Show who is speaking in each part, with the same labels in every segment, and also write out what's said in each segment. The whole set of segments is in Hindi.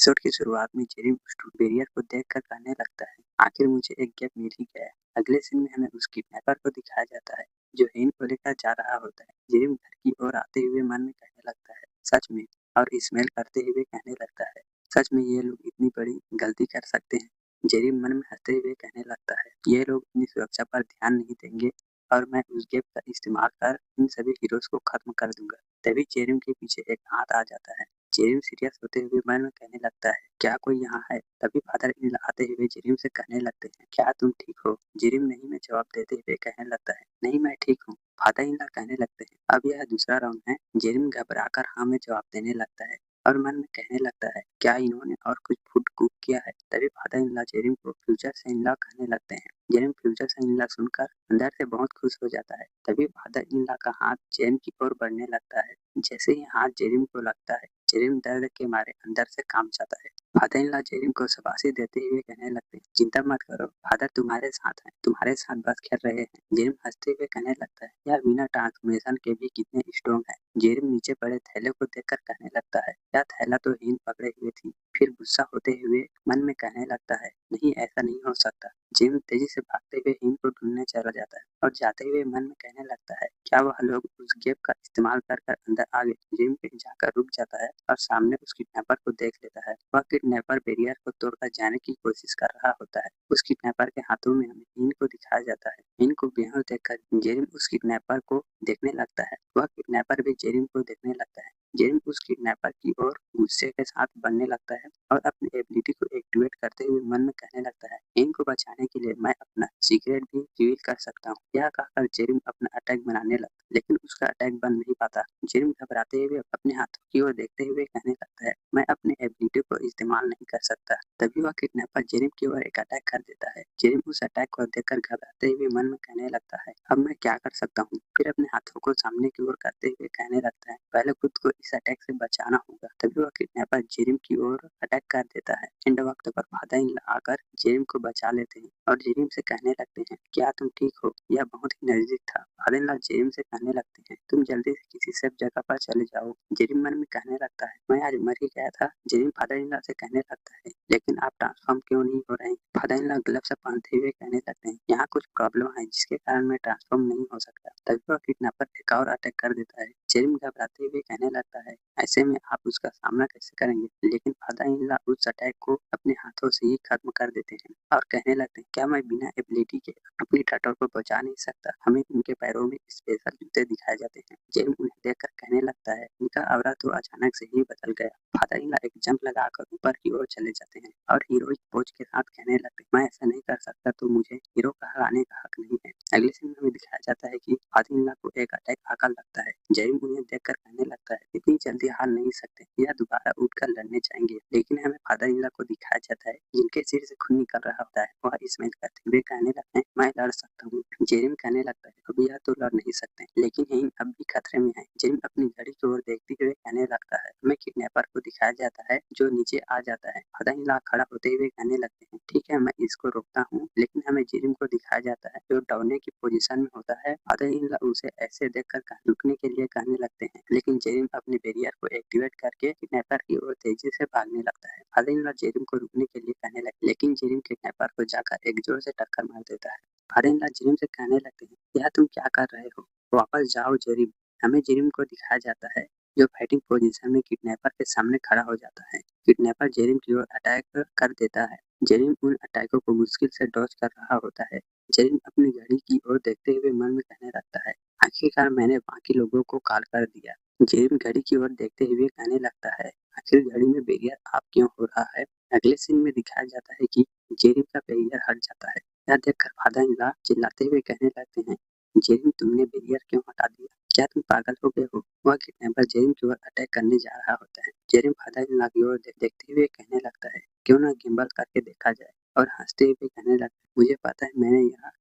Speaker 1: एपिसोड की शुरुआत में जेरी बेरियर को देखकर कहने लगता है, आखिर मुझे एक गैप मिल ही गया। अगले सीन में हमें उस किडनैपर को दिखाया जाता है जो हेन को लेकर जा रहा होता है। जेरी घर की ओर आते हुए मन में कहने लगता है, सच में, और स्मेल करते हुए कहने लगता है, सच में ये लोग इतनी बड़ी गलती कर सकते हैं। जेरी मन में हंसते हुए कहने लगता है, ये लोग अपनी सुरक्षा पर ध्यान नहीं देंगे और मैं उस गैप का इस्तेमाल कर इन सभी हीरोज को खत्म कर दूंगा। तभी जेरिम के पीछे एक हाथ आ जाता है। जेरिम सीरियस होते हुए मन में कहने लगता है, क्या कोई यहाँ है? तभी फादर इन आते हुए जेरिम से कहने लगते हैं, क्या तुम ठीक हो? जेरिम नहीं में जवाब देते हुए कहने लगता है, नहीं मैं ठीक हूँ। फादर इन कहने लगते हैं, अब यह दूसरा राउंड है। जेरिम घबराकर हाँ में जवाब देने लगता है और मन में कहने लगता है, क्या इन्होंने और कुछ फूड कुक किया है? तभी फादर इन जेरिम को फ्यूचर से इन कहने लगते हैं। जेरिम फ्यूचर से इन सुनकर अंदर से बहुत खुश हो जाता है। तभी फादर इन का हाथ जेरिम की ओर बढ़ने लगता है। जैसे ही हाथ जेरिम को लगता है, जेरिम दर्द के मारे अंदर से कांप जाता है। फादर इन जेरिम को शाबाशी देते हुए कहने लगते हैं, चिंता मत करो, फादर तुम्हारे साथ हैं, तुम्हारे साथ बस खेल रहे हैं। जेरिम हंसते हुए कहने लगता है, यह बिना ट्रांसफॉर्मेशन के भी कितने स्ट्रॉन्ग है। जेरिम नीचे पड़े थैले को देखकर कहने लगता है, यह थैला तो हीन पकड़े हुए थी। फिर गुस्सा होते हुए मन में कहने लगता है, नहीं ऐसा नहीं हो सकता। जेरिम तेजी से भागते हुए हीन को ढूंढने चला जाता है और जाते हुए मन में कहने लगता है, क्या वह लोग उस गेप का इस्तेमाल कर अंदर आ गए? जेरिम कहीं जाकर रुक जाता है और सामने उस किडनैपर को देख लेता है। वह किडनैपर बैरियर को तोड़कर जाने की कोशिश कर रहा होता है। उस किडनैपर के हाथों में हमें हीन को दिखाया जाता है। हीन को बेहोश देखकर जेरिम उस किडनैपर को देखने लगता है। वह किडनैपर भी जेरिम को देखने लगता है। जेरिम उस किडनैपर की ओर गुस्से के साथ बढ़ने लगता है और अपनी एबिलिटी को एक्टिवेट करते हुए मन में कहने लगता है, इनको बचाने के लिए मैं अपना सीक्रेट भी रिवील कर सकता हूँ। यह कहकर जेरिम अपना अटैक बनाने लगता है, लेकिन उसका अटैक बन नहीं पाता। जेरिम घबराते हुए अपने हाथों की ओर देखते हुए कहने लगता है, मैं अपने एबिलिटी को इस्तेमाल नहीं कर सकता। तभी वह किडनैपर जेरिम की ओर एक अटैक कर देता है। जेरिम उस अटैक को देखकर घबराते हुए मन में कहने लगता है, अब मैं क्या कर सकता हूँ? फिर अपने हाथों को सामने की ओर करते हुए कहने लगता है, पहले खुद को इस अटैक से बचाना होगा। तभी वह किडनैपर जेरिम की ओर अटैक कर देता है। एंड वक्त पर फादर इन आकर जेरिम को बचा लेते हैं और जेरिम से कहने लगते हैं, क्या तुम ठीक हो? यह बहुत ही नजदीक था। फादर इन जेरिम से कहने लगते हैं, तुम जल्दी से किसी सेफ जगह पर चले जाओ। जेरिम मन में कहने लगता है, मैं आज मर ही गया था। जेरिम फादर इन से कहने लगता है, लेकिन आप ट्रांसफॉर्म क्यों नहीं हो रहे? फादर इन ग्लव्स पहनते हुए कहने लगते हैं, यहाँ कुछ प्रॉब्लम है जिसके कारण मैं ट्रांसफॉर्म नहीं हो सकता। तभी वह किडनैपर एक और अटैक कर देता है। जेरिम घबराते हुए कहने लगता है, ऐसे में आप उसका सामना कैसे करेंगे? लेकिन फादर इन उस अटैक को अपने हाथों से ही खत्म कर देते हैं और कहने लगते हैं, क्या मैं बिना एबिलिटी के अपनी डॉटर को बचा नहीं सकता? हमें उनके पैरों में स्पेशल जूते दिखाए जाते हैं। जेरिम उन्हें देखकर कहने लगता है, उनका ऑरा तो अचानक से ही बदल गया। फादर इन एक जंप लगाकर ऊपर की ओर चले जाते हैं और हीरोइक पोज के साथ कहने लगते हैं, मैं ऐसा नहीं कर सकता तो मुझे हीरो कहलाने का हक नहीं है। अगले सीन में दिखाया जाता है कि फादर इन को एक अटैक आकर लगता है। जेरिम उन्हें देखकर कहने लगता है, इतनी जल्दी हार नहीं सकते, यह दोबारा उठकर लड़ने चाहेंगे। लेकिन हमें फादर इन को दिखाया जाता है जिनके सिर से खून निकल रहा होता है। वह स्मेल करते हुए कहने लगते हैं, मैं लड़ सकता हूँ। जेरिम कहने लगता है, अब यह तो लड़ नहीं सकते, लेकिन हीन अब भी खतरे में है। जेरिम अपनी घड़ी की ओर देखते हुए कहने लगता है, हमें किडनैपर को दिखाया जाता है जो नीचे आ जाता है। फादर इन खड़ा होते हुए कहने लगते हैं, ठीक है मैं इसको रोकता हूँ। लेकिन हमें जेरिम को दिखाया जाता है जो दौड़ने की पोजीशन में होता है। फादर इन उसे ऐसे देखकर रुकने के लिए कहने लगते हैं, लेकिन जेरिम अपने बैरियर को एक्टिवेट करके किडनैपर की ओर तेजी से भागने लगता है। फादर इन जेरिम को रुकने के लिए कहने लगते, लेकिन जेरिम किडनैपर को जाकर एक जोर से टक्कर मार देता है। फादर इन जेरिम से कहने लगते हैं, यह तुम क्या कर रहे हो? वापस जाओ जेरिम। हमें जेरिम को दिखाया जाता है जो फाइटिंग पोजीशन में किडनैपर के सामने खड़ा हो जाता है। किडनैपर जेरिम की ओर अटैक कर देता है। जेरिम उन अटैकों को मुश्किल से डॉज कर रहा होता है। जेरिम अपनी घड़ी की ओर देखते हुए मन में कहने लगता है, आखिरकार मैंने बाकी लोगों को कॉल कर दिया। जेरिम घड़ी की ओर देखते हुए कहने लगता है, आखिर घड़ी में बैरियर आप क्यों हो रहा है? अगले सीन में दिखाया जाता है कि जेरिम का बैरियर हट जाता है। यह देखकर फादर इन लॉ चिल्लाते हुए कहने लगते हैं, जेरिम तुमने बैरियर क्यों हटा दिया? क्या तुम पागल हो गए हो? वह किडनैपर जेरिम की ओर अटैक करने जा रहा होता है। जेरिम फादर इन लॉ की ओर देखते हुए कहने लगता है, क्यों ना गिम्बल करके देखा जाए, और हंसते हुए कहने लगता है, मुझे पता है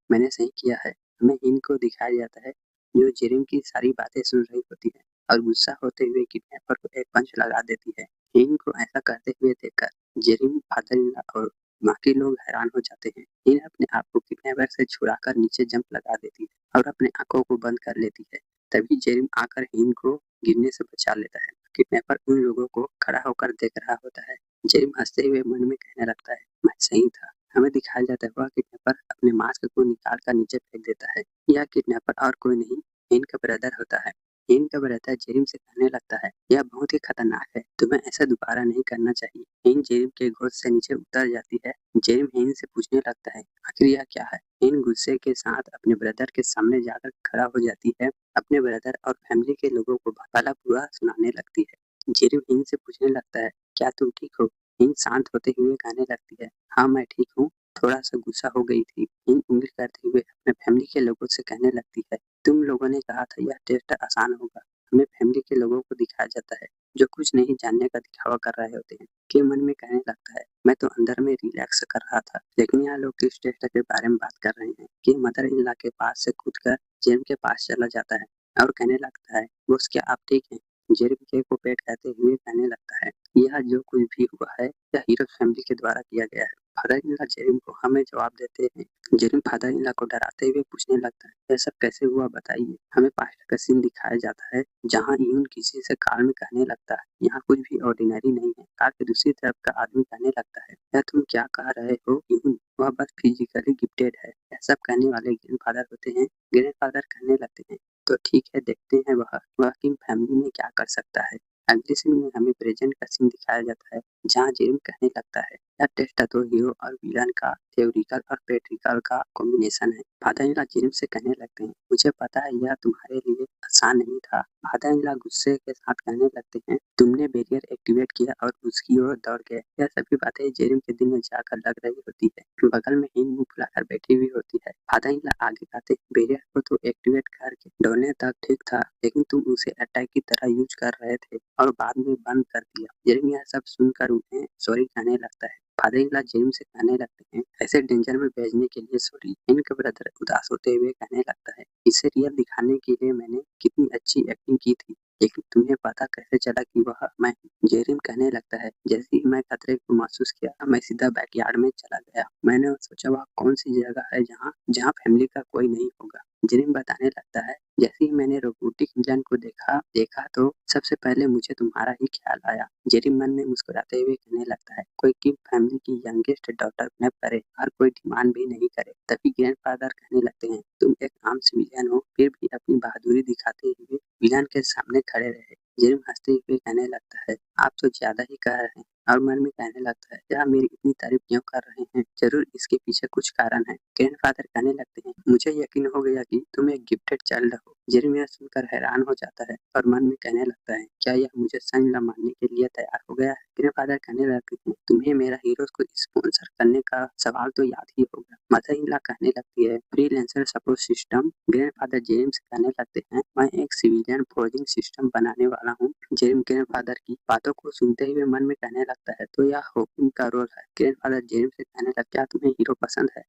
Speaker 1: मैंने सही किया है। हमें इनको दिखाया जाता है जो जेरिम की सारी बातें सुन रही होती है और गुस्सा होते हुए किडनैपर को एक पंच लगा देती है। इन को ऐसा करते हुए देखकर जेरिम, फादर इन लॉ और बाकी लोग हैरान हो जाते हैं। इन अपने आप को किडनैपर से छुड़ाकर नीचे जंप लगा देती है और अपने आंखों को बंद कर लेती है। तभी जेरिम आकर हीन को गिरने से बचा लेता है। किडनैपर उन लोगों को खड़ा होकर देख रहा होता है जेरिम हंसते हुए मन में कहने लगता है, मैं सही था। हमें दिखाया जाता है वह किडनैपर अपने मास्क को निकाल कर नीचे फेंक देता है। यह किडनैपर और कोई नहीं, हेन का ब्रदर होता है। हेन का ब्रदर जेरिम से कहने लगता है, यह बहुत ही खतरनाक है, तुम्हें ऐसा दोबारा नहीं करना चाहिए। हेन जेरिम के गोद से नीचे उतर जाती है। जेरिम हेन से पूछने लगता है, आखिर यह क्या है? हेन गुस्से के साथ अपने ब्रदर के सामने जाकर खड़ा हो जाती है। अपने ब्रदर और फैमिली के लोगों को भला बुरा सुनाने लगती है। जेरिम हेन से पूछने लगता है, क्या तुम ठीक हो? हिंद शांत होते हुए कहने लगती है, हाँ मैं ठीक हूँ, थोड़ा सा गुस्सा हो गई थी। हिंद उंगली करते हुए अपने फैमिली के लोगों से कहने लगती है, तुम लोगों ने कहा था यह टेस्ट आसान होगा। हमें फैमिली के लोगों को दिखाया जाता है जो कुछ नहीं जानने का दिखावा कर रहे होते हैं। के मन में कहने लगता है, मैं तो अंदर में रिलैक्स कर रहा था, लेकिन यहाँ लोग किस टेस्ट के बारे में बात कर रहे हैं। कि मदर इन लॉ के पास से कूद कर जेम के पास चला जाता है और कहने लगता है, बोस क्या आप ठीक हैं? जेरिम के को पेट कहते हुए कहने लगता है, यह जो कुछ भी हुआ है यह हीरो फैमिली के द्वारा किया गया है। फादर इन लॉ जेरिम को हमें जवाब देते हैं। जेरिम फादर इन लॉ को डराते हुए पूछने लगता है, यह सब कैसे हुआ बताइए। हमें पास्ट का सीन दिखाया जाता है जहाँ यून किसी से कार में कहने लगता है, यहाँ कुछ भी ऑर्डिनरी नहीं है। कार के दूसरी तरफ का आदमी कहने लगता है, यह तुम क्या कह रहे हो यून, वह बस फिजिकली गिफ्टेड है। यह सब कहने वाले ग्रैंड फादर होते हैं। ग्रैंड फादर कहने लगते हैं, तो ठीक है, देखते हैं वह किन फैमिली में क्या कर सकता है। अगले सीन में हमें प्रेजेंट का सीन दिखाया जाता है जहाँ जेरिम कहने लगता है, यह टेस्ट तो हीरो और विलन का थ्योरिकल और प्रैक्टिकल का कॉम्बिनेशन है। फादर इन लॉ जेरिम से कहने लगते हैं, मुझे पता है यह तुम्हारे लिए आसान नहीं था। फादर इन लॉ गुस्से के साथ कहने लगते हैं, तुमने बैरियर एक्टिवेट किया और उसकी ओर दौड़ गए। यह सभी बातें जेरिम के दिल में जाकर लग रही होती है। बगल में हिंद मुंह फुलाकर बैठी हुई होती है। फादर इन लॉ आगे कहते हैं, बैरियर को तो एक्टिवेट करके दौड़ने तक ठीक था, लेकिन तुम उसे अटैक की तरह यूज कर रहे थे और बाद में बंद कर दिया। जेरिम यह सब सुनकर उन्हें सॉरी कहने लगता है। फादर इन लॉ जेरिम से कहने लगते हैं, ऐसे डेंजर में भेजने के लिए सॉरी। इनका ब्रदर उदास होते हुए कहने लगता है, इसे रियल दिखाने के लिए मैंने कितनी अच्छी एक्टिंग की थी, लेकिन तुम्हें पता कैसे चला कि वह मैं हूँ? जेरिम कहने लगता है, जैसे ही मैं खतरे को महसूस किया मैं सीधा बैकयार्ड में चला गया। मैंने सोचा वह कौन सी जगह है जहाँ जहाँ फैमिली का कोई नहीं होगा। जेरिम बताने लगता है, जैसे ही मैंने रोबोटिक विलन को देखा तो सबसे पहले मुझे तुम्हारा ही ख्याल आया। जेरिम मन में मुस्कुराते हुए कहने लगता है, कोई की फैमिली की यंगेस्ट डॉटर किडनैप करे और कोई डिमांड भी नहीं करे। तभी ग्रैंडफादर कहने लगते हैं, तुम एक आम सिविलियन हो फिर भी अपनी बहादुरी दिखाते हुए विलन के सामने खड़े रहे। जेरिम हंसते हुए कहने लगता है, आप तो ज्यादा ही कह रहे हैं। और मन में कहने लगता है, क्या मेरी इतनी तारीफ क्यों कर रहे हैं? जरूर इसके पीछे कुछ कारण है। ग्रैंडफादर कहने लगते हैं, मुझे यकीन हो गया कि तुम एक गिफ्टेड चाइल्ड हो। जेरेमी यह सुनकर हैरान हो जाता है और मन में कहने लगता है, क्या यह मुझे संग मानने के लिए तैयार हो गया है? ग्रैंडफादर कहने लगते हैं, तुम्हें मेरा हीरोज को स्पॉन्सर करने का सवाल तो याद ही होगा। मदर इन लॉ कहने लगती है, freelancer support system. Grandfather James कहने लगते हैं, मैं एक सिविलियन फोर्जिंग सिस्टम बनाने वाला हूँ। जेम्स ग्रैंडफादर की बातों को सुनते हुए मन में कहने लगता है, तो यह होकिन का रोल है। ग्रैंडफादर जेम्स से कहने लगता है, क्या तुम्हें हीरो पसंद है?